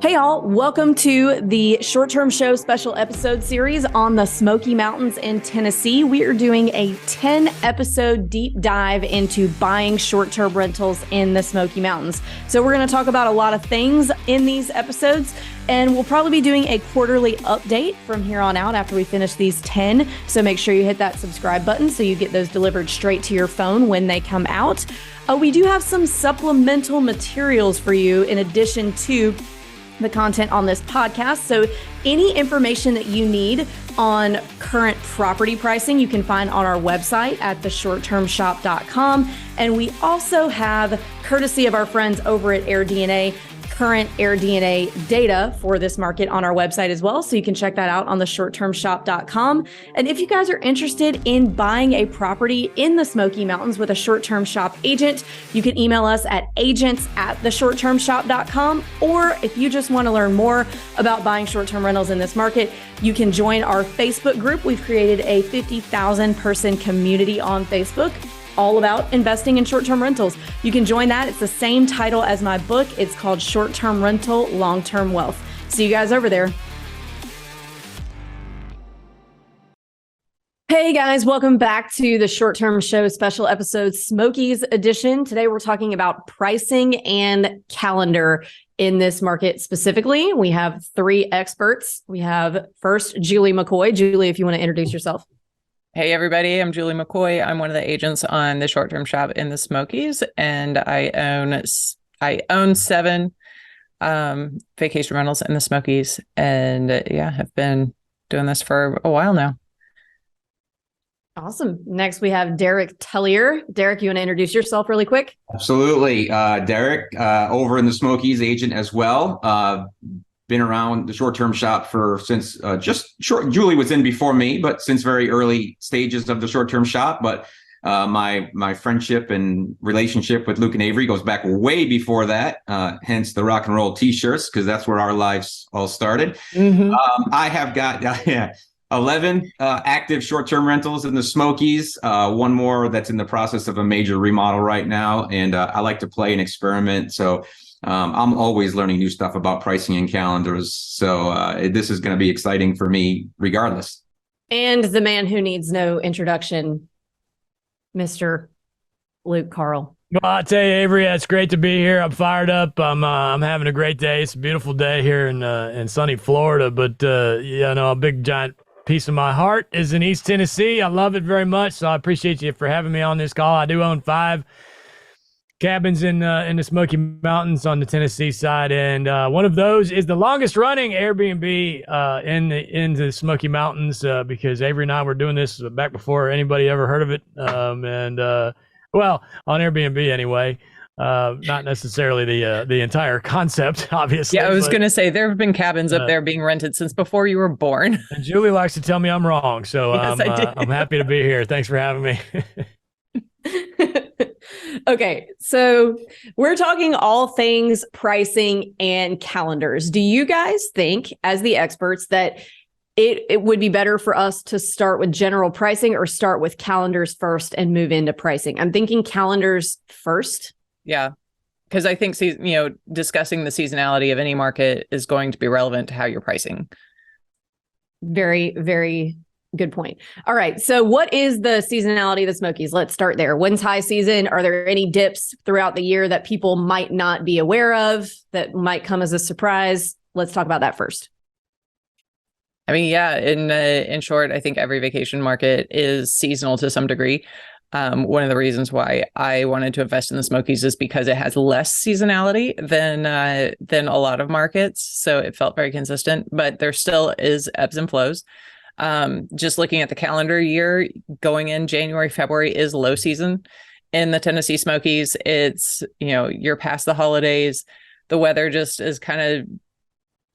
Hey, all, welcome to the short-term show special episode series on the Smoky Mountains in Tennessee. We are doing a 10-episode deep dive into buying short-term rentals in the Smoky Mountains. So we're going to talk about a lot of things in these episodes, and we'll probably be doing a quarterly update from here on out after we finish these 10. So make sure you hit that subscribe button so you get those delivered straight to your phone when they come out. We do have some supplemental materials for you in addition to the content on this podcast. So any information that you need on current property pricing, you can find on our website at theshorttermshop.com. And we also have, courtesy of our friends over at AirDNA, current AirDNA data for this market on our website as well. So you can check that out on theshorttermshop.com. And if you guys are interested in buying a property in the Smoky Mountains with a short-term shop agent, you can email us at agents@theshorttermshop.com. Or if you just want to learn more about buying short-term rentals in this market, you can join our Facebook group. We've created a 50,000 person community on Facebook all about investing in short-term rentals. You can join that. It's the same title as my book. It's called Short-Term Rental, Long-Term Wealth. See you guys over there. Hey guys, welcome back to the Short-Term Show special episode, Smokies edition. Today we're talking about pricing and calendar in this market specifically. We have three experts. We have first Julie McCoy. Julie, if you want to introduce yourself. Hey everybody, I'm Julie McCoy. I'm one of the agents on the short-term shop in the Smokies, and I own 7 vacation rentals in the Smokies, and have been doing this for a while now. Awesome. Next, we have Derek Tellier. Derek, you want to introduce yourself really quick? Absolutely. Derek, over in the Smokies, agent as well. Been around the short-term shop since Julie was in before me, but since very early stages of the short-term shop. But my friendship and relationship with Luke and Avery goes back way before that. Hence the rock and roll T-shirts, because that's where our lives all started. Mm-hmm. I have got 11 active short-term rentals in the Smokies. One more that's in the process of a major remodel right now, and I like to play and experiment. So I'm always learning new stuff about pricing and calendars. So this is going to be exciting for me regardless. And the man who needs no introduction, Mr. Luke Carl. Well, I tell you, Avery, it's great to be here. I'm fired up. I'm having a great day. It's a beautiful day here in sunny Florida. But a big giant piece of my heart is in East Tennessee. I love it very much. So I appreciate you for having me on this call. I do own 5 cabins in the Smoky Mountains on the Tennessee side, and one of those is the longest running Airbnb in the Smoky Mountains, because Avery and I were doing this back before anybody ever heard of it, on Airbnb anyway. Not necessarily the entire concept, obviously. Yeah, I was going to say there have been cabins up there being rented since before you were born. And Julie likes to tell me I'm wrong, so yes, I'm happy to be here. Thanks for having me. Okay, so we're talking all things pricing and calendars. Do you guys think, as the experts, that it would be better for us to start with general pricing or start with calendars first and move into pricing? I'm thinking calendars first. Yeah, because I think discussing the seasonality of any market is going to be relevant to how you're pricing. Very, very good point. All right. So what is the seasonality of the Smokies? Let's start there. When's high season? Are there any dips throughout the year that people might not be aware of that might come as a surprise? Let's talk about that first. I mean, yeah, in short, I think every vacation market is seasonal to some degree. One of the reasons why I wanted to invest in the Smokies is because it has less seasonality than a lot of markets. So it felt very consistent, but there still is ebbs and flows. Just looking at the calendar year, going in January, February is low season in the Tennessee Smokies. It's, you're past the holidays. The weather just is kind of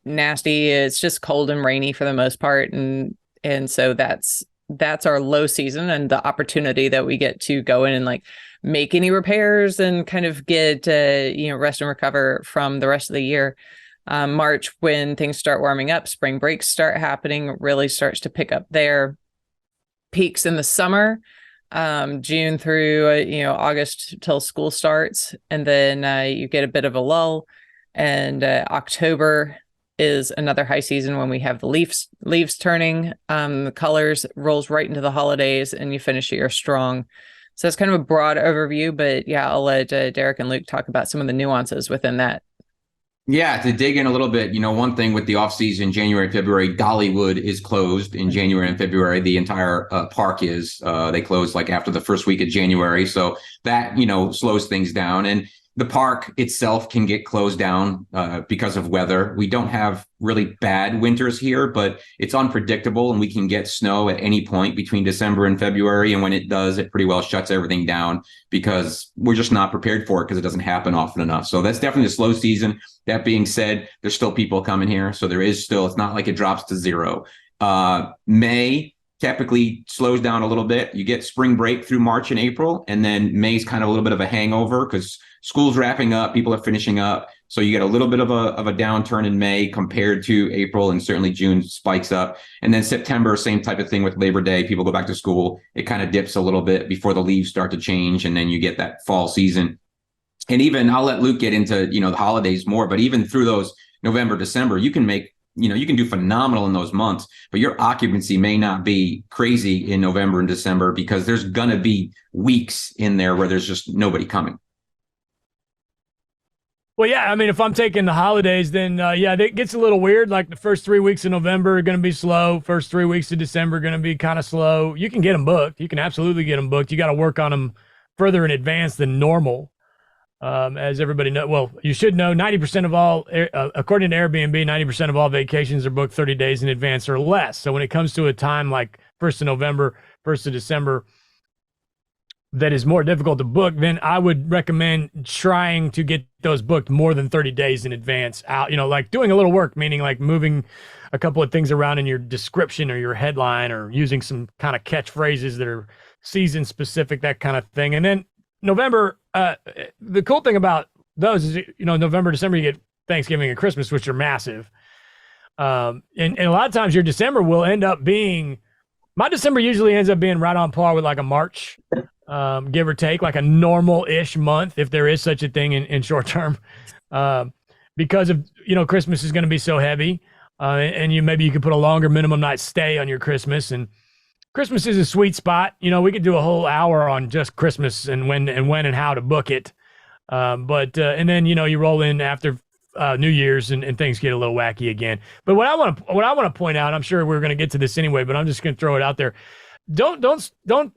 nasty. It's just cold and rainy for the most part. And so that's our low season, and the opportunity that we get to go in and like make any repairs and kind of get, rest and recover from the rest of the year. March, when things start warming up, spring breaks start happening, really starts to pick up there. Peaks in the summer, June through, August till school starts. And then you get a bit of a lull. And October is another high season when we have the leaves turning, the colors rolls right into the holidays, and you finish the year strong. So that's kind of a broad overview, but yeah, I'll let Derek and Luke talk about some of the nuances within that. Yeah, to dig in a little bit, one thing with the off season, January, February, Dollywood is closed in January and February. The entire park is. They close like after the first week of January. So that, slows things down. And the park itself can get closed down because of weather. We don't have really bad winters here, but it's unpredictable, and we can get snow at any point between December and February. And when it does, it pretty well shuts everything down because we're just not prepared for it because it doesn't happen often enough. So that's definitely a slow season. That being said, there's still people coming here. So there is still, it's not like it drops to zero. May typically slows down a little bit. You get spring break through March and April, and then May's kind of a little bit of a hangover because school's wrapping up, people are finishing up. So you get a little bit of a downturn in May compared to April, and certainly June spikes up. And then September, same type of thing with Labor Day. People go back to school. It kind of dips a little bit before the leaves start to change, and then you get that fall season. And even, I'll let Luke get into, the holidays more, but even through those November, December, you can make, you can do phenomenal in those months, but your occupancy may not be crazy in November and December because there's going to be weeks in there where there's just nobody coming. Well, yeah, I mean, if I'm taking the holidays, then it gets a little weird. Like the first 3 weeks of November are going to be slow. First 3 weeks of December are going to be kind of slow. You can get them booked. You can absolutely get them booked. You got to work on them further in advance than normal. As everybody knows, well, you should know 90% of all, according to Airbnb, 90% of all vacations are booked 30 days in advance or less. So when it comes to a time like 1st of November, 1st of December, that is more difficult to book, then I would recommend trying to get those booked more than 30 days in advance out, like doing a little work, meaning like moving a couple of things around in your description or your headline or using some kind of catchphrases that are season specific, that kind of thing. And then November, the cool thing about those is, November, December, you get Thanksgiving and Christmas, which are massive. And a lot of times your December will end up being, my December usually ends up being right on par with like a March, give or take, like a normal-ish month, if there is such a thing in short term, because of, Christmas is going to be so heavy. And maybe you could put a longer minimum night stay on your Christmas, and Christmas is a sweet spot. We could do a whole hour on just Christmas and when and how to book it. But and then, you roll in after New Year's and things get a little wacky again. But what I want to point out, I'm sure we're going to get to this anyway, but I'm just going to throw it out there. Don't, when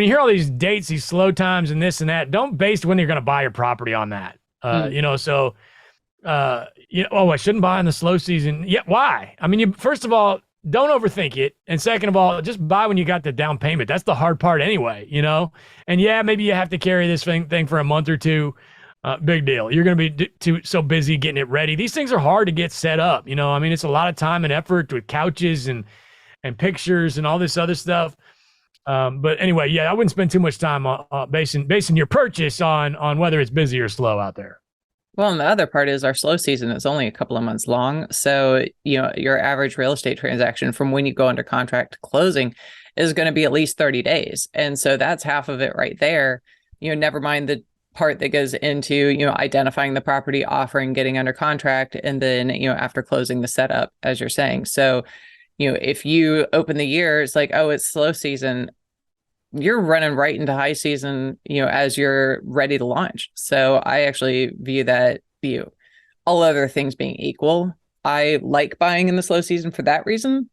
you hear all these dates, these slow times and this and that, don't base when you're going to buy your property on that. I shouldn't buy in the slow season. Yeah. Why? I mean, first of all, don't overthink it. And second of all, just buy when you got the down payment. That's the hard part anyway, and yeah, maybe you have to carry this thing for a month or two. Big deal. You're going to be so busy getting it ready. These things are hard to get set up. I mean, it's a lot of time and effort with couches and pictures and all this other stuff. But anyway, yeah, I wouldn't spend too much time on basing your purchase on whether it's busy or slow out there. Well, and the other part is our slow season is only a couple of months long. So, your average real estate transaction from when you go under contract to closing is going to be at least 30 days. And so that's half of it right there. Never mind the part that goes into, identifying the property, offering, getting under contract, and then, after closing, the setup, as you're saying. So, if you open the year, it's like, oh, it's slow season, you're running right into high season, as you're ready to launch. So I actually view that all other things being equal. I like buying in the slow season for that reason,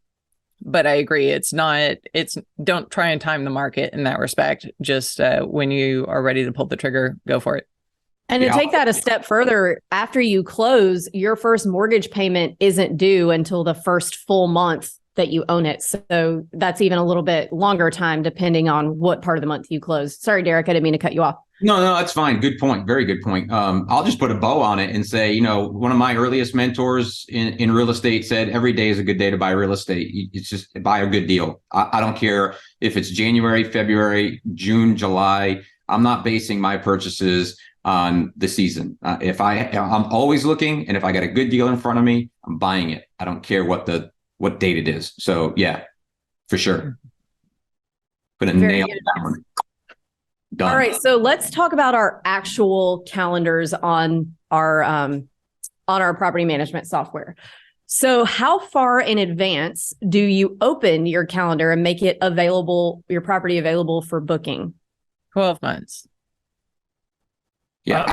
but I agree. Don't try and time the market in that respect. Just when you are ready to pull the trigger, go for it. And to take that a step further, after you close, your first mortgage payment isn't due until the first full month that you own it. So that's even a little bit longer time depending on what part of the month you close. Sorry, Derek, I didn't mean to cut you off. No, that's fine. Good point. Very good point. I'll just put a bow on it and say, one of my earliest mentors in real estate said, every day is a good day to buy real estate. It's just buy a good deal. I don't care if it's January, February, June, July. I'm not basing my purchases on the season. I'm always looking, and if I got a good deal in front of me, I'm buying it. I don't care what date it is. So yeah, for sure. Put a nail on that one. Done. All right. So let's talk about our actual calendars on our on our property management software. So how far in advance do you open your calendar and make it available, your property available for booking? 12 months. Yeah,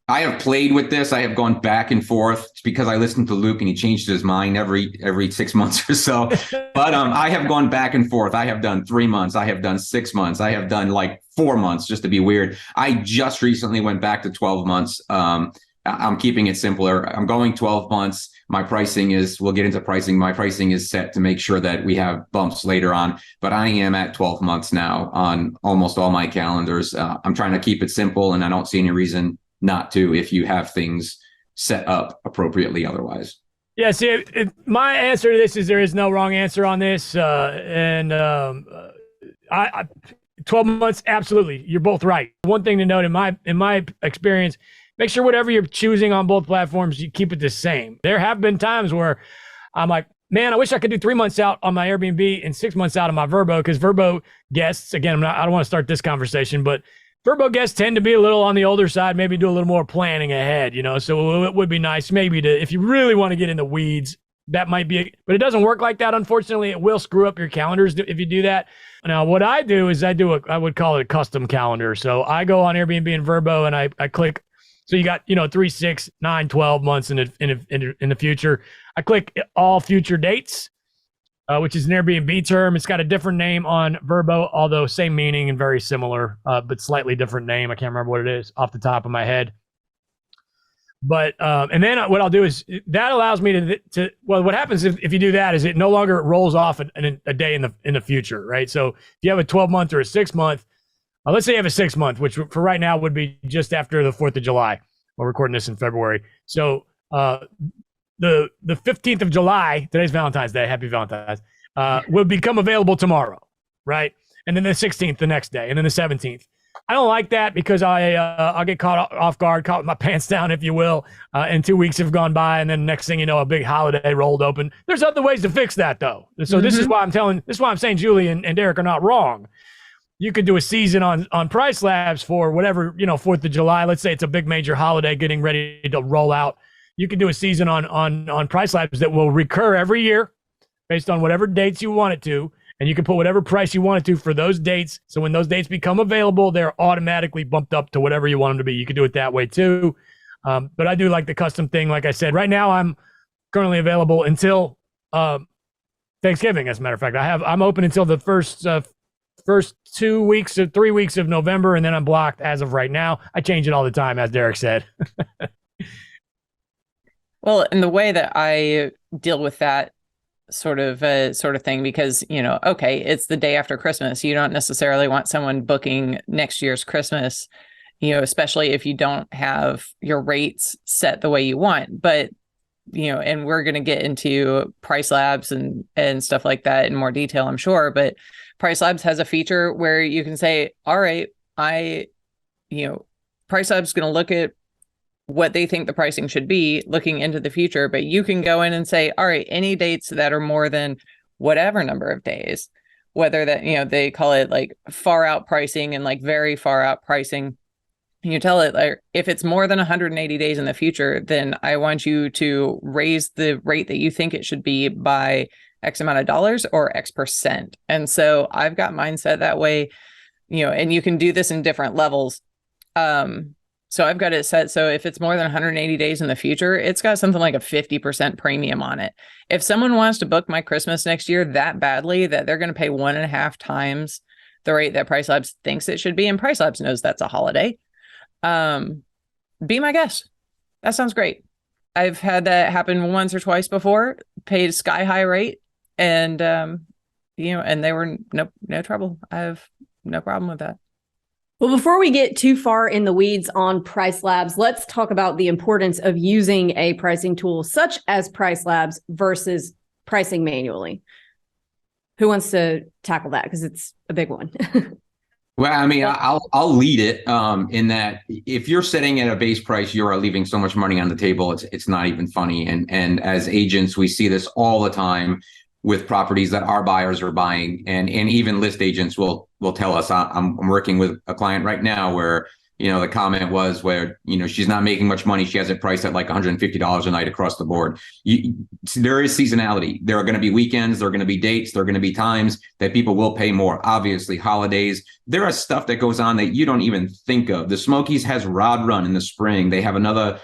I have played with this. I have gone back and forth. It's because I listened to Luke and he changed his mind every 6 months or so. But I have gone back and forth. I have done 3 months. I have done 6 months. I have done like 4 months just to be weird. I just recently went back to 12 months. I'm keeping it simpler. I'm going 12 months. My pricing is, we'll get into pricing. My pricing is set to make sure that we have bumps later on, but I am at 12 months now on almost all my calendars. I'm trying to keep it simple, and I don't see any reason not to if you have things set up appropriately otherwise. Yeah, see, my answer to this is there is no wrong answer on this. 12 months, absolutely. You're both right. One thing to note in my experience, make sure whatever you're choosing on both platforms, you keep it the same. There have been times where I'm like, man, I wish I could do 3 months out on my Airbnb and 6 months out on my Vrbo, because Vrbo guests, again, I don't want to start this conversation, but Vrbo guests tend to be a little on the older side, maybe do a little more planning ahead, so it would be nice maybe to, if you really want to get in the weeds, that might be, but it doesn't work like that. Unfortunately, it will screw up your calendars if you do that. Now, what I do is I would call it a custom calendar. So I go on Airbnb and Vrbo and I click. So you got, 3, 6, 9, 12 months in the future. I click all future dates, which is an Airbnb term. It's got a different name on Vrbo, although same meaning and very similar, but slightly different name. I can't remember what it is off the top of my head. But and then what I'll do is that allows me to what happens if you do that is it no longer rolls off a day in the future, right? So if you have a 12-month or a 6-month, let's say you have a 6-month, which for right now would be just after the 4th of July. We're recording this in February. So the 15th of July, today's Valentine's Day, happy Valentine's, will become available tomorrow, right? And then the 16th the next day, and then the 17th. I don't like that because I'll get caught off guard, caught with my pants down, if you will, and 2 weeks have gone by, and then next thing you know, a big holiday rolled open. There's other ways to fix that, though. So this is why I'm saying Julie and Derek are not wrong. You could do a season on Price Labs for whatever, 4th of July. Let's say it's a big major holiday getting ready to roll out. You can do a season on Price Labs that will recur every year based on whatever dates you want it to. And you can put whatever price you want it to for those dates. So when those dates become available, they're automatically bumped up to whatever you want them to be. You can do it that way too. But I do like the custom thing. Like I said, right now I'm currently available until Thanksgiving. As a matter of fact, I'm open until the first 2 weeks or 3 weeks of November, and then I'm blocked as of right now. I change it all the time, as Derek said. Well, and the way that I deal with that sort of thing, because okay, it's the day after Christmas. You don't necessarily want someone booking next year's Christmas, especially if you don't have your rates set the way you want. But and we're going to get into Price Labs and stuff like that in more detail, I'm sure. But Price Labs has a feature where you can say, all right, Price Labs is going to look at what they think the pricing should be looking into the future, but you can go in and say, all right, any dates that are more than whatever number of days, whether that, they call it like far out pricing and like very far out pricing. You tell it, like, if it's more than 180 days in the future, then I want you to raise the rate that you think it should be by X amount of dollars or X percent. And so I've got mine set that way, and you can do this in different levels. So I've got it set. So if it's more than 180 days in the future, it's got something like a 50% premium on it. If someone wants to book my Christmas next year that badly that they're going to pay 1.5 times the rate that Price Labs thinks it should be, and Price Labs knows that's a holiday, be my guest. That sounds great. I've had that happen once or twice before, paid a sky high rate, and and they were no trouble. I have no problem with that. Well, before we get too far in the weeds on Price Labs, let's talk about the importance of using a pricing tool such as Price Labs versus pricing manually. Who wants to tackle that? Because it's a big one. Well, I mean, I'll lead it in that if you're sitting at a base price, you are leaving so much money on the table. It's not even funny. And as agents, we see this all the time with properties that our buyers are buying, and even list agents will tell us. I'm working with a client right now where the comment was where, she's not making much money. She has it priced at like $150 a night across the board. There is seasonality. There are going to be weekends. There are going to be dates. There are going to be times that people will pay more. Obviously, holidays. There is stuff that goes on that you don't even think of. The Smokies has Rod Run in the spring. They have another,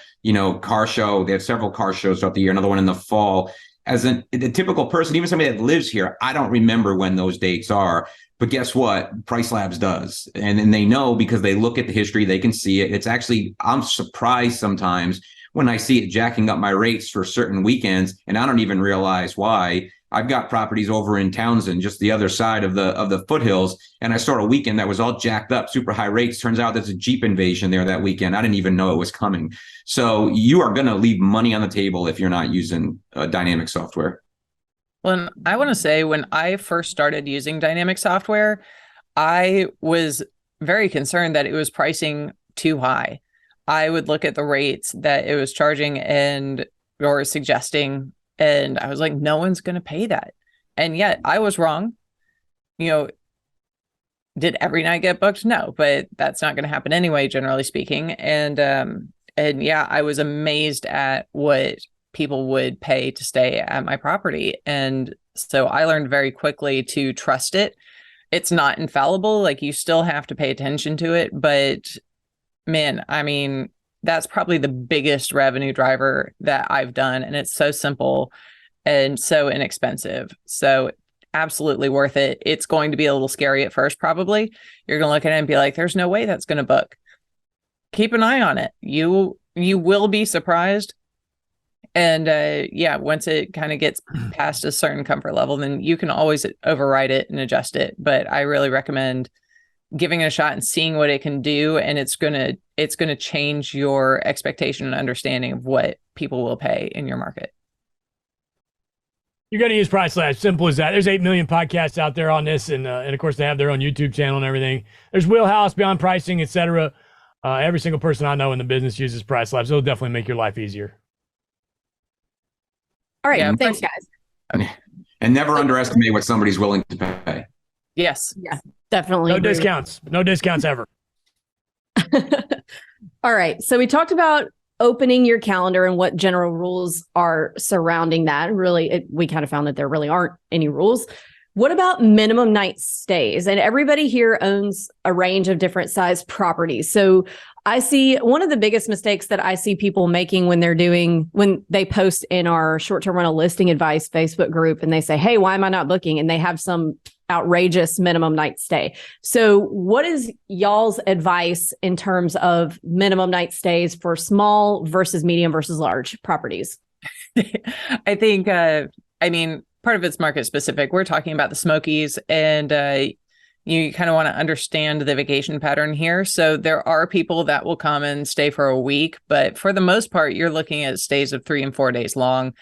car show. They have several car shows throughout the year, another one in the fall. As the typical person, even somebody that lives here, I don't remember when those dates are. But guess what? Price Labs does. And they know because they look at the history, they can see it. It's actually, I'm surprised sometimes when I see it jacking up my rates for certain weekends, and I don't even realize why. I've got properties over in Townsend, just the other side of the foothills, and I saw a weekend that was all jacked up, super high rates. Turns out there's a Jeep invasion there that weekend. I didn't even know it was coming. So you are going to leave money on the table if you're not using dynamic software. Well, I want to say when I first started using dynamic software, I was very concerned that it was pricing too high. I would look at the rates that it was charging or suggesting, and I was like, no one's going to pay that. And yet I was wrong. Did every night get booked? No, but that's not going to happen anyway, generally speaking. And yeah, I was amazed at what people would pay to stay at my property. And so I learned very quickly to trust it. It's not infallible. Like, you still have to pay attention to it. But man, I mean, that's probably the biggest revenue driver that I've done. And it's so simple and so inexpensive. So absolutely worth it. It's going to be a little scary at first, probably. You're going to look at it and be like, there's no way that's going to book. Keep an eye on it. You will be surprised. And yeah, once it kind of gets past a certain comfort level, then you can always override it and adjust it. But I really recommend giving it a shot and seeing what it can do. And it's gonna change your expectation and understanding of what people will pay in your market. You're going to use Price Labs. Simple as that. There's 8 million podcasts out there on this. And of course, they have their own YouTube channel and everything. There's Wheelhouse, Beyond Pricing, etc. Every single person I know in the business uses Price Labs. It'll definitely make your life easier. All right. Yeah, thanks, guys. And never underestimate what somebody's willing to pay. Yes. Yeah, definitely. No discounts. No discounts ever. All right. So we talked about opening your calendar and what general rules are surrounding that. Really, we kind of found that there really aren't any rules. What about minimum night stays? And everybody here owns a range of different size properties. So I see one of the biggest mistakes that I see people making when they post in our short-term rental listing advice Facebook group and they say, hey, why am I not booking? And they have some outrageous minimum night stay. So what is y'all's advice in terms of minimum night stays for small versus medium versus large properties? I think, part of it's market specific. We're talking about the Smokies, and you kind of want to understand the vacation pattern here. So there are people that will come and stay for a week, but for the most part, you're looking at stays of 3 and 4 days long.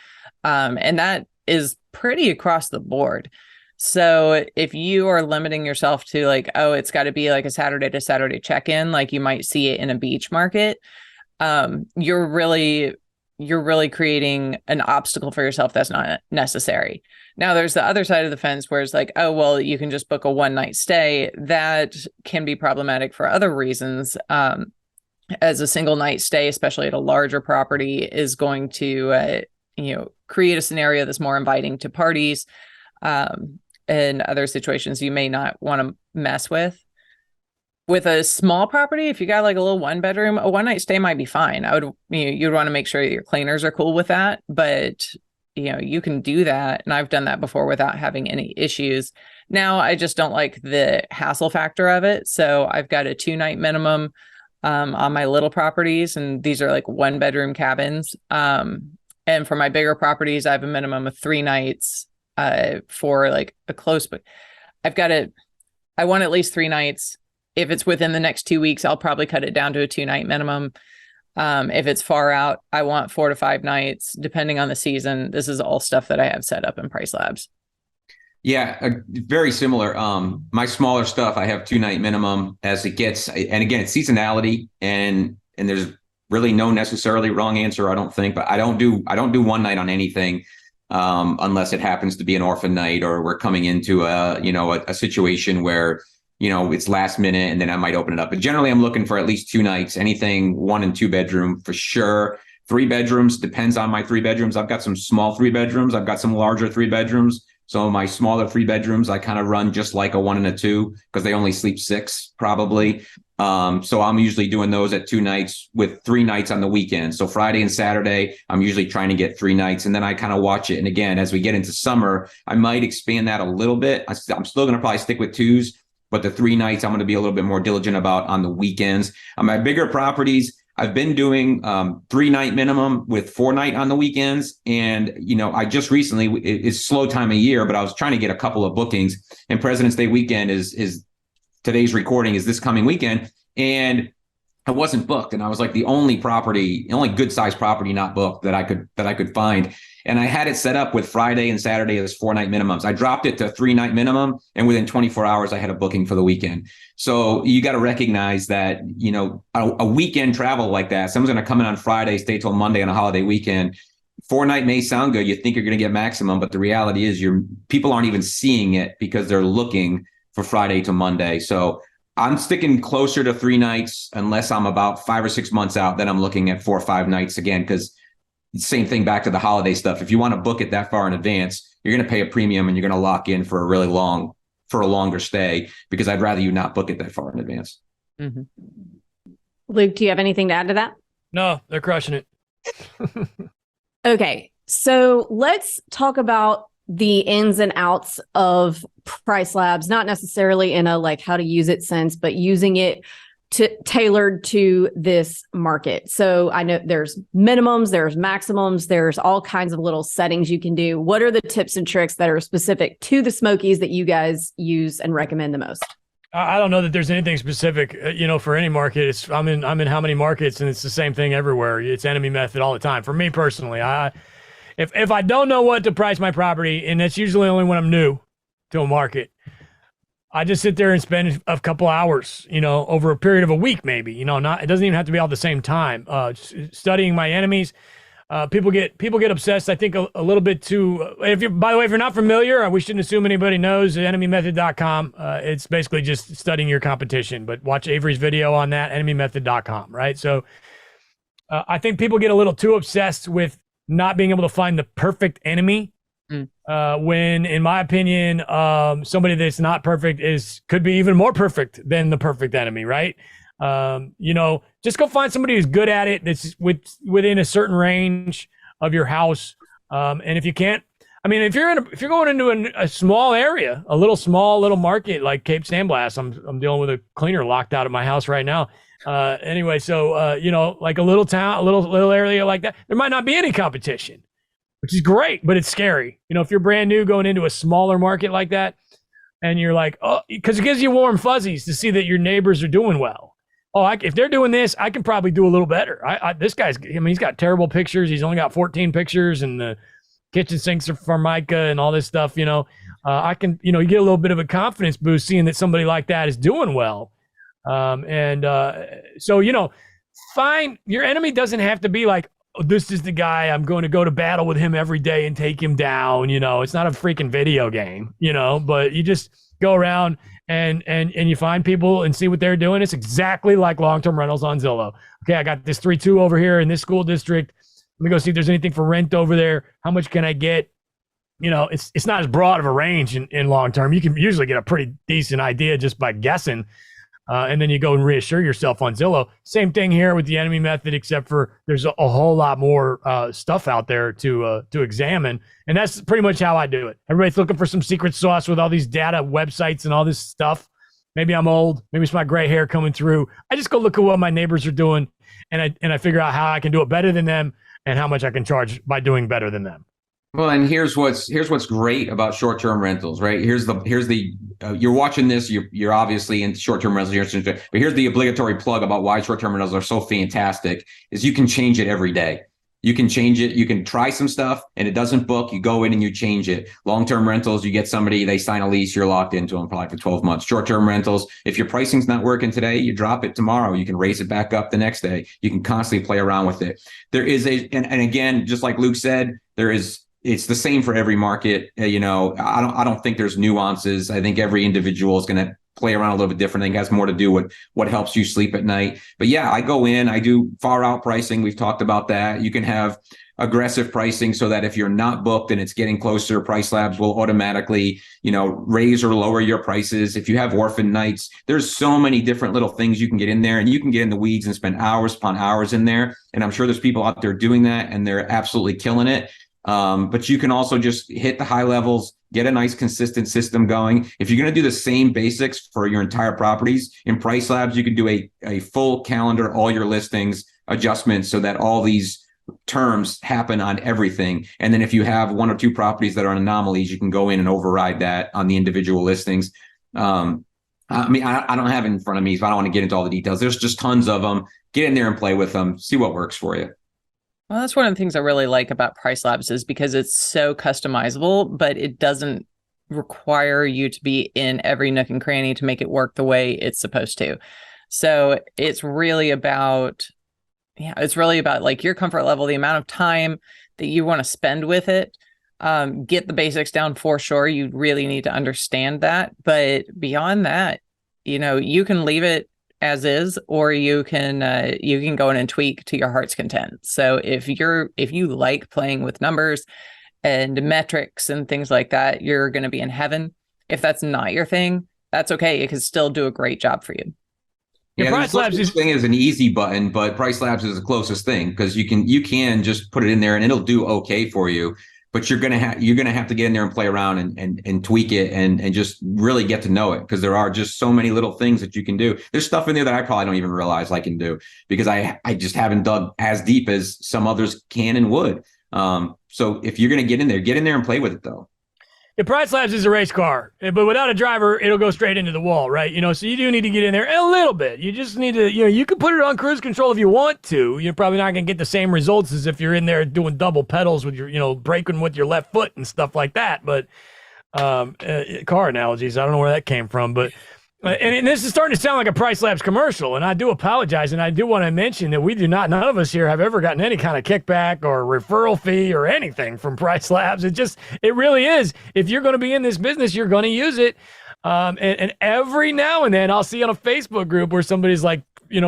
And that is pretty across the board. So if you are limiting yourself to like, oh, it's got to be like a Saturday to Saturday check-in, like you might see it in a beach market, you're really creating an obstacle for yourself that's not necessary. Now, there's the other side of the fence where it's like, oh, well, you can just book a one-night stay. That can be problematic for other reasons. As a single night stay, especially at a larger property, is going to, create a scenario that's more inviting to parties and other situations you may not want to mess with. With a small property, if you got like a little 1-bedroom, a one-night stay might be fine. You'd want to make sure your cleaners are cool with that, but you can do that. And I've done that before without having any issues. Now, I just don't like the hassle factor of it. So I've got a 2-night minimum on my little properties. And these are like 1-bedroom cabins. And for my bigger properties, I have a minimum of 3 nights for like a close, but I want at least 3 nights. If it's within the next 2 weeks, I'll probably cut it down to a 2-night minimum. If it's far out, I want 4 to 5 nights, depending on the season. This is all stuff that I have set up in Price Labs. Yeah, very similar. My smaller stuff, I have 2-night minimum as it gets. And again, it's seasonality, and there's really no necessarily wrong answer, I don't think. But I don't do 1 night on anything unless it happens to be an orphan night or we're coming into a situation where it's last minute and then I might open it up. But generally I'm looking for at least 2 nights, anything 1 and 2 bedroom for sure. 3 bedrooms depends on my 3 bedrooms. I've got some small 3 bedrooms. I've got some larger 3 bedrooms. So my smaller 3 bedrooms, I kind of run just like a 1 and a 2 because they only sleep 6 probably. So I'm usually doing those at 2 nights with 3 nights on the weekend. So Friday and Saturday, I'm usually trying to get 3 nights and then I kind of watch it. And again, as we get into summer, I might expand that a little bit. I'm still going to probably stick with 2s, but the 3 nights I'm going to be a little bit more diligent about on the weekends. On my bigger properties, I've been doing 3-night minimum with 4-night on the weekends. And, I just recently, it's slow time of year, but I was trying to get a couple of bookings, and President's Day weekend is today's recording is this coming weekend. And I wasn't booked. And I was like the only good sized property not booked that I could find. And I had it set up with Friday and Saturday as 4-night minimums. I dropped it to 3-night minimum, and within 24 hours, I had a booking for the weekend. So you got to recognize that, a weekend travel like that, someone's going to come in on Friday, stay till Monday on a holiday weekend. 4-night may sound good. You think you're going to get maximum, but the reality is people aren't even seeing it because they're looking for Friday to Monday. So I'm sticking closer to 3 nights unless I'm about 5 or 6 months out. Then I'm looking at 4 or 5 nights again, because same thing back to the holiday stuff. If you want to book it that far in advance, you're going to pay a premium and you're going to lock in for a longer stay, because I'd rather you not book it that far in advance. Mm-hmm. Luke, do you have anything to add to that? No, they're crushing it. Okay, so let's talk about the ins and outs of Price Labs, not necessarily in a like how to use it sense, but using it tailored to this market. So I know there's minimums, there's maximums, there's all kinds of little settings you can do. What are the tips and tricks that are specific to the Smokies that you guys use and recommend the most? I don't know that there's anything specific, for any market. I'm in how many markets, and it's the same thing everywhere. It's enemy method all the time. For me personally, if I don't know what to price my property, and that's usually only when I'm new to a market, I just sit there and spend a couple hours, over a period of a week, maybe, it doesn't even have to be all at the same time, studying my enemies. People get obsessed, I think, a little bit too. By the way, if you're not familiar, we shouldn't assume anybody knows enemymethod.com. It's basically just studying your competition, but watch Avery's video on that, enemymethod.com, right? So I think people get a little too obsessed with not being able to find the perfect enemy. When, in my opinion, somebody that's not perfect could be even more perfect than the perfect enemy, right? Just go find somebody who's good at it, that's within a certain range of your house. And if you can't, if you're going into a small area, a small little market like Cape Sandblast, I'm dealing with a cleaner locked out at my house right now. Anyway, so like a little town, a little area like that, there might not be any competition, which is great, but it's scary. If you're brand new going into a smaller market like that, and you're like, oh, because it gives you warm fuzzies to see that your neighbors are doing well. Oh, if they're doing this, I can probably do a little better. This guy's, he's got terrible pictures. He's only got 14 pictures, and the kitchen sinks are Formica and all this stuff. I can, you get a little bit of a confidence boost seeing that somebody like that is doing well. So, find your enemy doesn't have to be like, oh, this is the guy, I'm going to go to battle with him every day and take him down. It's not a freaking video game, but you just go around and you find people and see what they're doing. It's exactly like long-term rentals on Zillow. Okay, I got this 3-2 over here in this school district. Let me go see if there's anything for rent over there. How much can I get? It's not as broad of a range in long-term. You can usually get a pretty decent idea just by guessing. And then you go and reassure yourself on Zillow. Same thing here with the enemy method, except for there's a whole lot more stuff out there to examine. And that's pretty much how I do it. Everybody's looking for some secret sauce with all these data websites and all this stuff. Maybe I'm old. Maybe it's my gray hair coming through. I just go look at what my neighbors are doing, and I figure out how I can do it better than them and how much I can charge by doing better than them. Well, and here's what's great about short-term rentals, right? Here's the you're watching this, you're obviously in short-term rentals, but here's the obligatory plug about why short-term rentals are so fantastic is you can change it every day. You can change it. You can try some stuff and it doesn't book. You go in and you change it. Long-term rentals, you get somebody, they sign a lease, you're locked into them probably for 12 months. Short-term rentals, if your pricing's not working today, you drop it tomorrow. You can raise it back up the next day. You can constantly play around with it. There is and again, just like Luke said, it's the same for every market. I don't think there's nuances. I think every individual is going to play around a little bit different. I think it has more to do with what helps you sleep at night. But yeah, I go in, I do far out pricing. We've talked about that. You can have aggressive pricing so that if you're not booked and it's getting closer, Price Labs will automatically, raise or lower your prices. If you have orphan nights, there's so many different little things you can get in there, and you can get in the weeds and spend hours upon hours in there. And I'm sure there's people out there doing that and they're absolutely killing it. But you can also just hit the high levels, get a nice consistent system going. If you're going to do the same basics for your entire properties in Price Labs, you can do a full calendar, all your listings, adjustments so that all these terms happen on everything. And then if you have one or two properties that are anomalies, you can go in and override that on the individual listings. I don't have it in front of me, so I don't want to get into all the details. There's just tons of them. Get in there and play with them. See what works for you. Well, that's one of the things I really like about Price Labs is because it's so customizable, but it doesn't require you to be in every nook and cranny to make it work the way it's supposed to. So it's really about like your comfort level, the amount of time that you want to spend with it. Get the basics down for sure. You really need to understand that. But beyond that, you can leave it as is, or you can go in and tweak to your heart's content. So if you like playing with numbers and metrics and things like that, you're going to be in heaven. If that's not your thing, that's okay. It can still do a great job for you. Yeah, Price Labs thing is an easy button, but Price Labs is the closest thing because you can just put it in there and it'll do okay for you. But you're gonna have to get in there and play around and tweak it and just really get to know it, because there are just so many little things that you can do. There's stuff in there that I probably don't even realize I can do because I just haven't dug as deep as some others can and would. So if you're gonna get in there and play with it though. The Price Labs is a race car, but without a driver, it'll go straight into the wall, right? So you do need to get in there a little bit. You just need to, you can put it on cruise control if you want to. You're probably not going to get the same results as if you're in there doing double pedals with your, braking with your left foot and stuff like that. But car analogies, I don't know where that came from, but and this is starting to sound like a Price Labs commercial, and I do apologize, and I do want to mention that none of us here have ever gotten any kind of kickback or referral fee or anything from Price Labs. It really is. If you're going to be in this business, you're going to use it. And every now and then I'll see on a Facebook group where somebody's like,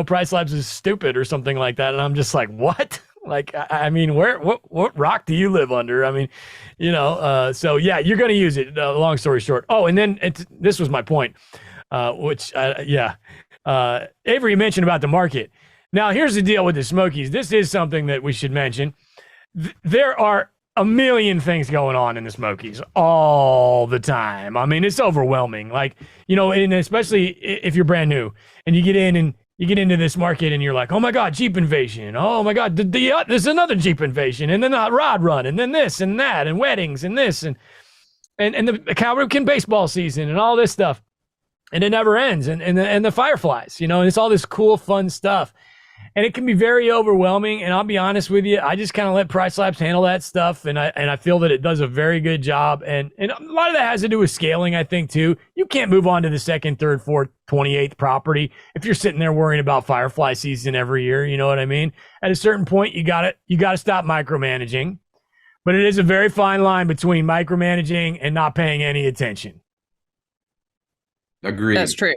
Price Labs is stupid or something like that. And I'm just like, what? Like, I mean, what rock do you live under? I mean, so yeah, you're going to use it. Long story short. Oh, and then this was my point. Avery mentioned about the market. Now, here's the deal with the Smokies. This is something that we should mention. There are a million things going on in the Smokies all the time. I mean, it's overwhelming. Like, and especially if you're brand new and you get into this market and you're like, oh my God, Jeep invasion. Oh my God, there's another Jeep invasion. And then the rod run and then this and that and weddings and this and the Cal Ripken baseball season and all this stuff. And it never ends. And the Fireflies, and it's all this cool, fun stuff. And it can be very overwhelming. And I'll be honest with you, I just kind of let Price Labs handle that stuff. And I feel that it does a very good job. And a lot of that has to do with scaling, I think, too. You can't move on to the second, third, fourth, 28th property if you're sitting there worrying about Firefly season every year. You know what I mean? At a certain point, you got to stop micromanaging. But it is a very fine line between micromanaging and not paying any attention. Agreed. That's true.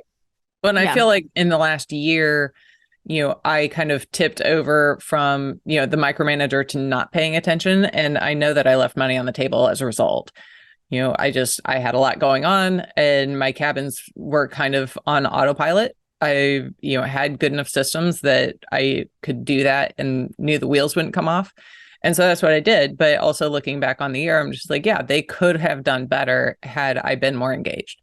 But I feel like in the last year, I kind of tipped over from, the micromanager to not paying attention. And I know that I left money on the table as a result. I had a lot going on and my cabins were kind of on autopilot. I, had good enough systems that I could do that and knew the wheels wouldn't come off. And so that's what I did. But also looking back on the year, I'm just like, yeah, they could have done better had I been more engaged.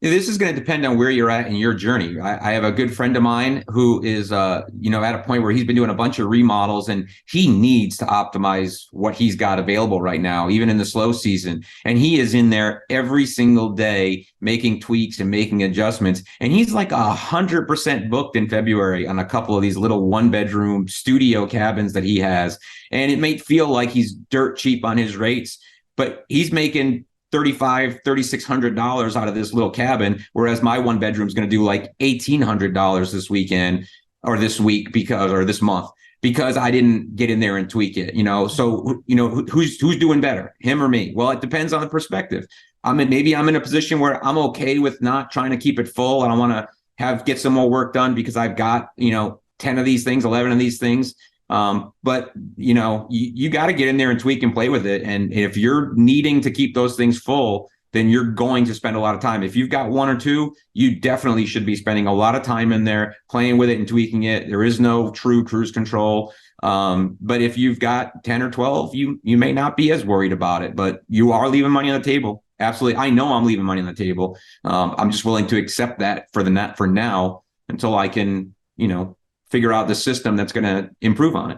This is going to depend on where you're at in your journey. I have a good friend of mine who is, at a point where he's been doing a bunch of remodels and he needs to optimize what he's got available right now, even in the slow season. And he is in there every single day making tweaks and making adjustments. And he's like 100% booked in February on a couple of these little 1-bedroom studio cabins that he has. And it may feel like he's dirt cheap on his rates, but he's making $3,600 out of this little cabin, whereas my 1-bedroom is going to do like $1,800 this weekend or this week or this month because I didn't get in there and tweak it. So who's doing better, him or me? Well, it depends on the perspective. maybe I'm in a position where I'm okay with not trying to keep it full. I don't want to get some more work done because I've got, 10 of these things, 11 of these things. But you got to get in there and tweak and play with it. And if you're needing to keep those things full, then you're going to spend a lot of time. If you've got one or two, you definitely should be spending a lot of time in there playing with it and tweaking it. There is no true cruise control. But if you've got 10 or 12, you may not be as worried about it, but you are leaving money on the table. Absolutely. I know I'm leaving money on the table. I'm just willing to accept that for now until I can, figure out the system that's going to improve on it.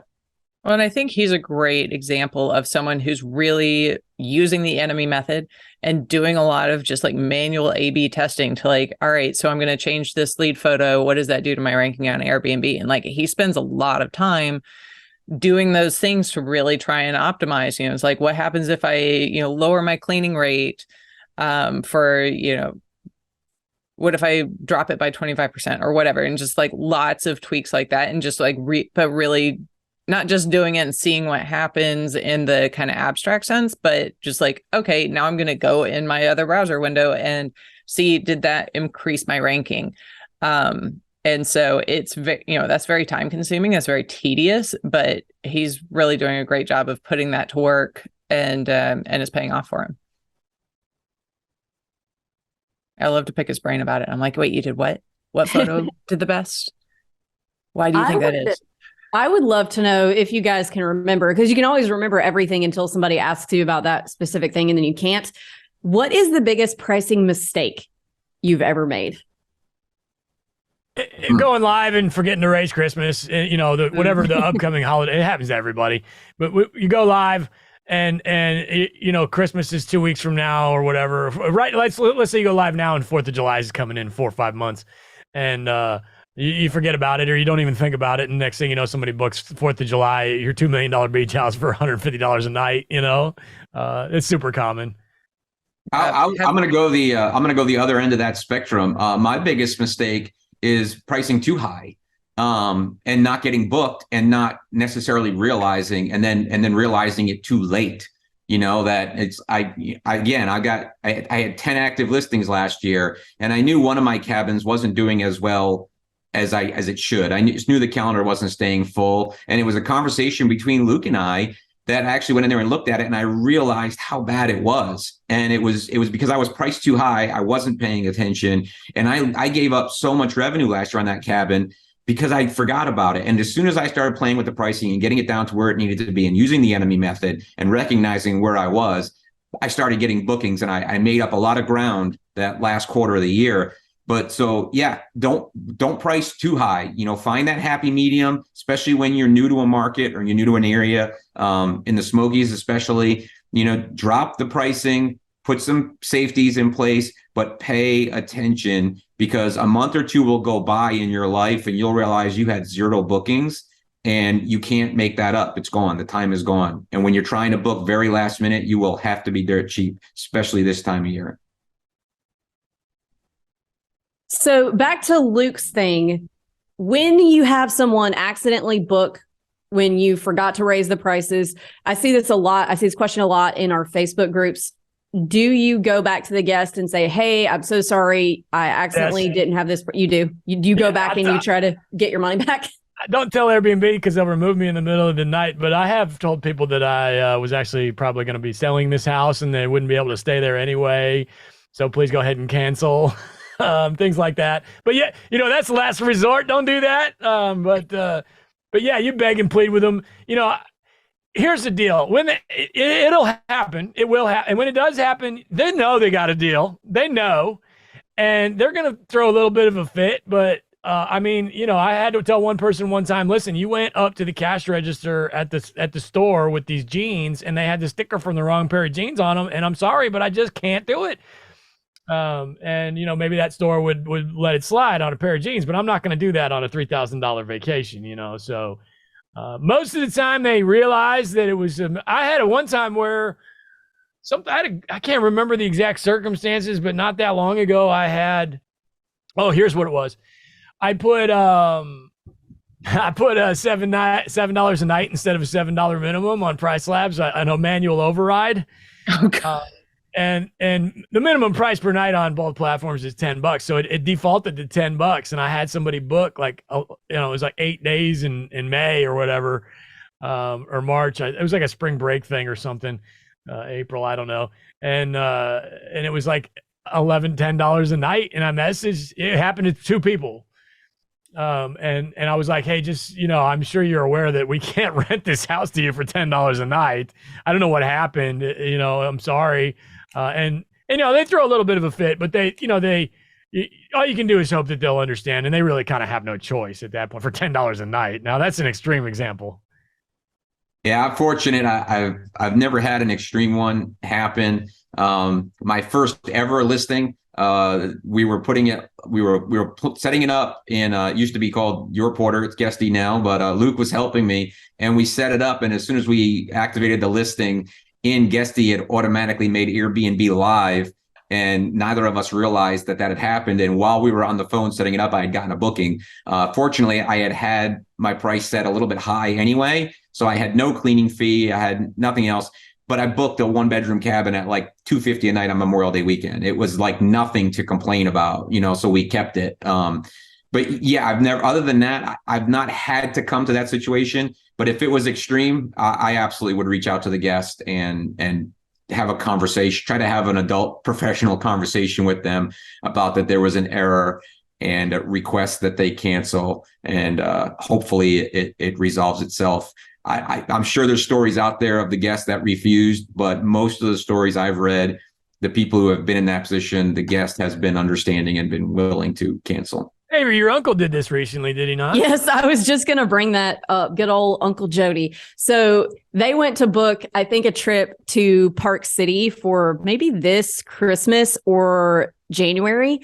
Well, and I think he's a great example of someone who's really using the enemy method and doing a lot of just like manual A/B testing to like, all right, so I'm going to change this lead photo. What does that do to my ranking on Airbnb? And like, he spends a lot of time doing those things to really try and optimize. It's like, what happens if I, lower my cleaning rate what if I drop it by 25% or whatever? And just like lots of tweaks like that. And just like, but really not just doing it and seeing what happens in the kind of abstract sense, but just like, okay, now I'm going to go in my other browser window and see, did that increase my ranking? And so it's, that's very time consuming. That's very tedious, but he's really doing a great job of putting that to work and it's paying off for him. I love to pick his brain about it. I'm like, wait, you did what? What photo did the best? Why do you think that is? I would love to know if you guys can remember, because you can always remember everything until somebody asks you about that specific thing and then you can't. What is the biggest pricing mistake you've ever made? Going live and forgetting to raise Christmas, whatever the upcoming holiday, it happens to everybody. But you go live and Christmas is 2 weeks from now or whatever. Right? Let's say you go live now and 4th of July is coming in 4 or 5 months, and you forget about it or you don't even think about it. And next thing you know, somebody books 4th of July, your $2 million beach house for $150 a night. It's super common. I'm going to go the other end of that spectrum. My biggest mistake is pricing too high, and not getting booked and not necessarily realizing, and then realizing it too late. That it's, I had 10 active listings last year, and I knew one of my cabins wasn't doing as well as it should. I just knew the calendar wasn't staying full, and it was a conversation between Luke and I that actually went in there and looked at it, and I realized how bad it was. And it was because I was priced too high. I wasn't paying attention, and I gave up so much revenue last year on that cabin because I forgot about it. And as soon as I started playing with the pricing and getting it down to where it needed to be and using the enemy method and recognizing where I was, I started getting bookings, and I made up a lot of ground that last quarter of the year. But so, yeah, don't price too high. Find that happy medium, especially when you're new to a market or you're new to an area, in the Smokies especially. Drop the pricing, put some safeties in place, but pay attention, because a month or two will go by in your life and you'll realize you had 0 bookings and you can't make that up. It's gone. The time is gone. And when you're trying to book very last minute, you will have to be dirt cheap, especially this time of year. So back to Luke's thing, when you have someone accidentally book when you forgot to raise the prices, I see this a lot. I see this question a lot in our Facebook groups. Do you go back to the guest and say, hey, I'm so sorry, I accidentally didn't have this? You do. You go back and you try to get your money back? I don't tell Airbnb because they'll remove me in the middle of the night, but I have told people that I was actually probably going to be selling this house and they wouldn't be able to stay there anyway. So please go ahead and cancel. Things like that. But yeah, that's the last resort. Don't do that. But yeah, you beg and plead with them. Here's the deal. When it'll happen, it will happen. And when it does happen, they know they got a deal. They know, and they're going to throw a little bit of a fit. But I had to tell one person one time, listen, you went up to the cash register at the store with these jeans, and they had the sticker from the wrong pair of jeans on them. And I'm sorry, but I just can't do it. Maybe that store would let it slide on a pair of jeans, but I'm not going to do that on a $3,000 vacation, so most of the time they realize that it was, I had a one time where I can't remember the exact circumstances, but not that long ago here's what it was. I put $7 a night instead of a $7 minimum on Price Labs. I know manual override. Oh God. and the minimum price per night on both platforms is $10. So it defaulted to $10. And I had somebody book like, it was like 8 days in May or whatever, or March. It was like a spring break thing or something, April, I don't know. And it was like $10 a night. And I messaged, it happened to 2 people. And I was like, hey, just, I'm sure you're aware that we can't rent this house to you for $10 a night. I don't know what happened. I'm sorry. And they throw a little bit of a fit, but all you can do is hope that they'll understand. And they really kind of have no choice at that point for $10 a night. Now that's an extreme example. Yeah, I'm fortunate. I've never had an extreme one happen. My first ever listing, we were setting it up in it used to be called Your Porter. It's Guesty now, but Luke was helping me, and we set it up. And as soon as we activated the listing in Guesty, it automatically made Airbnb live, and neither of us realized that had happened. And while we were on the phone setting it up, I had gotten a booking. Fortunately, I had my price set a little bit high anyway, so I had no cleaning fee. I had nothing else. But I booked a 1-bedroom cabin at like $250 a night on Memorial Day weekend. It was like nothing to complain about, so we kept it. But yeah, other than that, I've not had to come to that situation. But if it was extreme, I absolutely would reach out to the guest and have a conversation, try to have an adult professional conversation with them about that there was an error, and request that they cancel. And hopefully it resolves itself. I'm sure there's stories out there of the guests that refused, but most of the stories I've read, the people who have been in that position, the guest has been understanding and been willing to cancel. Avery, your uncle did this recently, did he not? Yes, I was just going to bring that up. Good old Uncle Jody. So they went to book, I think, a trip to Park City for maybe this Christmas or January.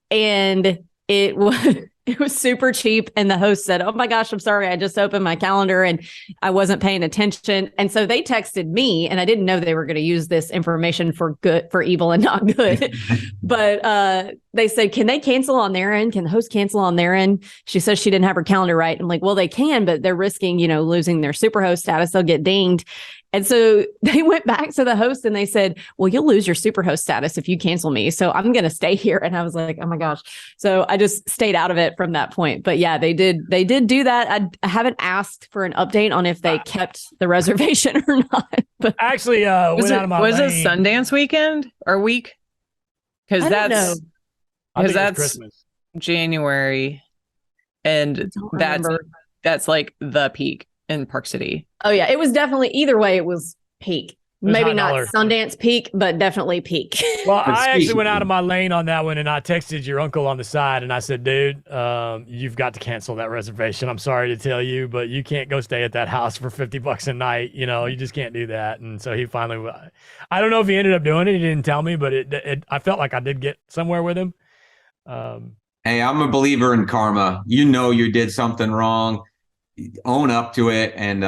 And it was super cheap. And the host said, oh my gosh, I'm sorry. I just opened my calendar and I wasn't paying attention. And so they texted me, and I didn't know they were going to use this information for good, for evil and not good. But they said, can they cancel on their end? Can the host cancel on their end? She says she didn't have her calendar right. I'm like, well, they can, but they're risking, losing their superhost status. They'll get dinged. And so they went back to the host and they said, well, you'll lose your superhost status if you cancel me. So I'm going to stay here. And I was like, oh my gosh. So I just stayed out of it from that point. But yeah, they did do that. I haven't asked for an update on if they kept the reservation or not. But actually, was it Sundance weekend or week? Because that's Christmas, January. And that's like the peak in Park City. Oh yeah, it was definitely, either way, it was peak. Maybe not Sundance peak, but definitely peak. Well, I actually went out of my lane on that one, and I texted your uncle on the side, and I said, dude, you've got to cancel that reservation. I'm sorry to tell you, but you can't go stay at that house for $50 a night. You just can't do that. And so he finally, I don't know if he ended up doing it. He didn't tell me, but I felt like I did get somewhere with him. Hey, I'm a believer in karma. You did something wrong. Own up to it, and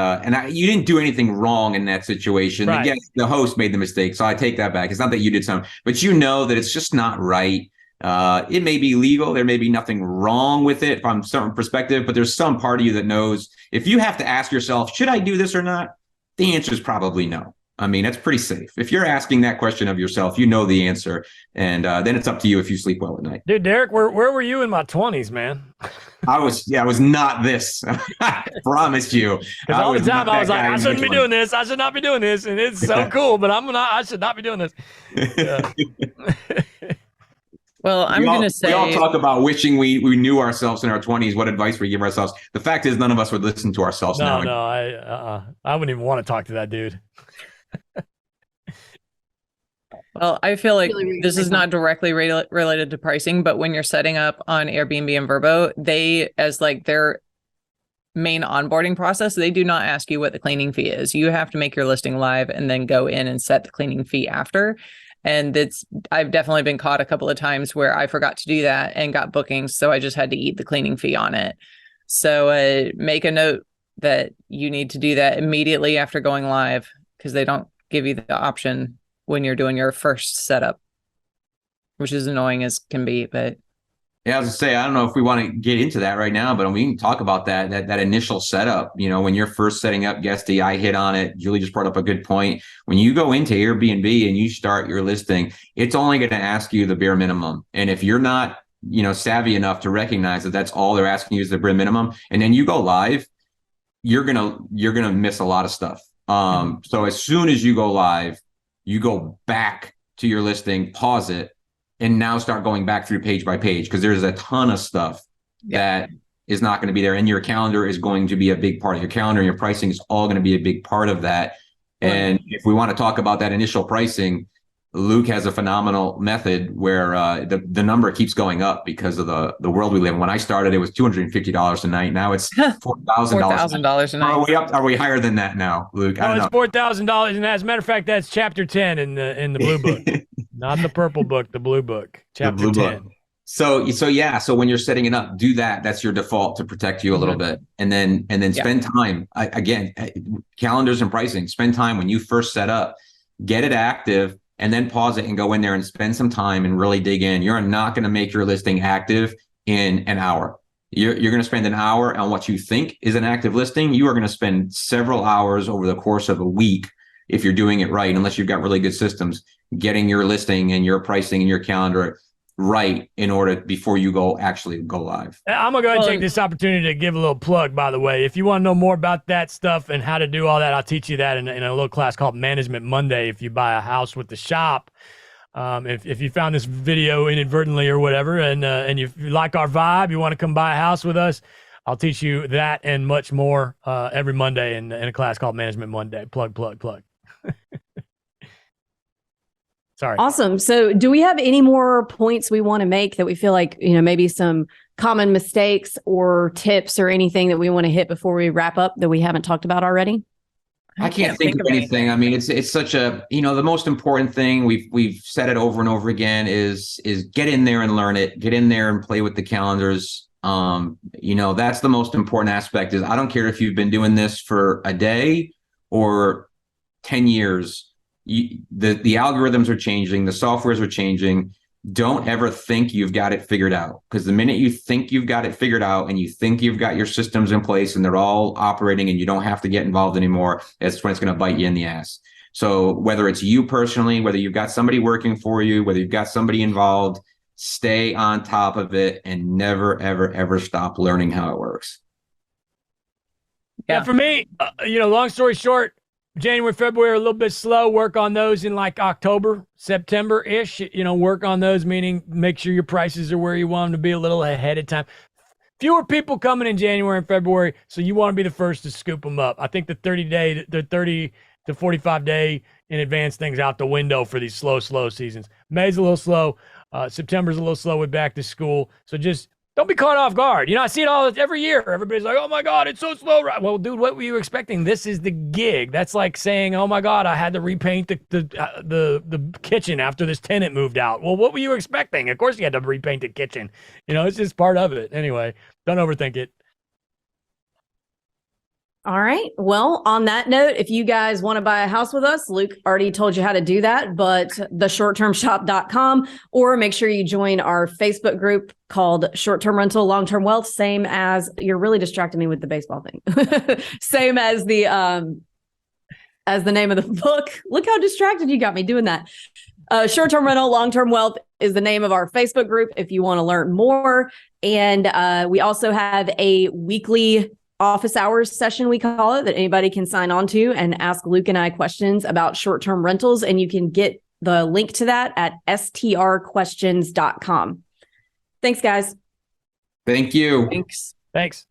you didn't do anything wrong in that situation. Right. Again, the host made the mistake, so I take that back. It's not that you did something, but that it's just not right. It may be legal, there may be nothing wrong with it from a certain perspective, but there's some part of you that knows. If you have to ask yourself, should I do this or not? The answer is probably no. I mean, that's pretty safe. If you're asking that question of yourself, the answer, and then it's up to you if you sleep well at night. Dude, Derek, where were you in my 20s, man? I was not this. I promise you. Because all the time I was like, I shouldn't be doing this. I should not be doing this. And it's so cool, but I should not be doing this. Yeah. Well, I'm going to say, we all talk about wishing we knew ourselves in our 20s, what advice we give ourselves. The fact is, none of us would listen to ourselves now. No, I wouldn't even want to talk to that dude. Well, I feel like this is not directly related to pricing, but when you're setting up on Airbnb and Vrbo, they, as like their main onboarding process, they do not ask you what the cleaning fee is. You have to make your listing live and then go in and set the cleaning fee after. And I've definitely been caught a couple of times where I forgot to do that and got bookings. So I just had to eat the cleaning fee on it. So make a note that you need to do that immediately after going live, because they don't give you the option when you're doing your first setup, which is annoying as can be, but Yeah, I was gonna say, I don't know if we want to get into that right now, but we can talk about that initial setup. You know, when you're first setting up Guesty, I hit on it. Julie just brought up a good point. When you go into Airbnb and you start your listing, it's only going to ask you the bare minimum. And if you're not, savvy enough to recognize that that's all they're asking you is the bare minimum, and then you go live, you're gonna miss a lot of stuff. So as soon as you go live, you go back to your listing, pause it, and now start going back through page by page, because there's a ton of stuff that is not going to be there. And your calendar is going to be a big part of your calendar. Your pricing is all going to be a big part of that. And if we want to talk about that initial pricing, Luke has a phenomenal method where the number keeps going up because of the world we live in. When I started, it was $250 a night. Now it's $4,000 a night. Are we higher than that now, Luke? No, it's $4,000, and as a matter of fact, that's chapter 10 in the blue book, not the purple book, the blue book, chapter 10. Book. So when you're setting it up, do that. That's your default to protect you a little bit, and then spend time. Again, calendars and pricing. Spend time when you first set up, get it active, and then pause it and go in there and spend some time and really dig in. You're not going to make your listing active in an hour. You're going to spend an hour on what you think is an active listing. You are going to spend several hours over the course of a week, if you're doing it right, unless you've got really good systems, getting your listing and your pricing and your calendar right in order before you actually go live. I'm going to go ahead and take this opportunity to give a little plug, by the way. If you want to know more about that stuff and how to do all that, I'll teach you that in a little class called Management Monday. If you buy a house with the shop, if you found this video inadvertently or whatever, and you like our vibe, you want to come buy a house with us, I'll teach you that and much more every Monday in a class called Management Monday. Plug. Sorry. Awesome. So do we have any more points we want to make that we feel like, maybe some common mistakes or tips or anything that we want to hit before we wrap up that we haven't talked about already? I can't think of anything. I mean, it's such a, the most important thing, we've said it over and over again, is get in there and learn it. Get in there and play with the calendars. That's the most important aspect. Is I don't care if you've been doing this for a day or 10 years. The algorithms are changing, the softwares are changing. Don't ever think you've got it figured out, because the minute you think you've got it figured out and you think you've got your systems in place and they're all operating and you don't have to get involved anymore, that's when it's going to bite you in the ass. So whether it's you personally, whether you've got somebody working for you, whether you've got somebody involved, stay on top of it and never, ever, ever stop learning how it works. Yeah, for me, long story short, January, February, a little bit slow. Work on those in like October, September-ish. Work on those, meaning make sure your prices are where you want them to be a little ahead of time. Fewer people coming in January and February, so you want to be the first to scoop them up. I think the 30 to 45 day in advance things out the window for these slow seasons. May's a little slow. September's a little slow with back to school. So just don't be caught off guard. I see it every year. Everybody's like, oh my God, it's so slow. Well, dude, what were you expecting? This is the gig. That's like saying, oh my God, I had to repaint the kitchen after this tenant moved out. Well, what were you expecting? Of course you had to repaint the kitchen. It's just part of it. Anyway, don't overthink it. All right. Well, on that note, if you guys want to buy a house with us, Luke already told you how to do that, but theshorttermshop.com, or make sure you join our Facebook group called Short-Term Rental, Long-Term Wealth, same as, you're really distracting me with the baseball thing. Same as the name of the book. Look how distracted you got me doing that. Short-Term Rental, Long-Term Wealth is the name of our Facebook group if you want to learn more. And we also have a weekly office hours session, we call it, that anybody can sign on to and ask Luke and I questions about short-term rentals. And you can get the link to that at strquestions.com. Thanks, guys. Thank you. Thanks. Thanks.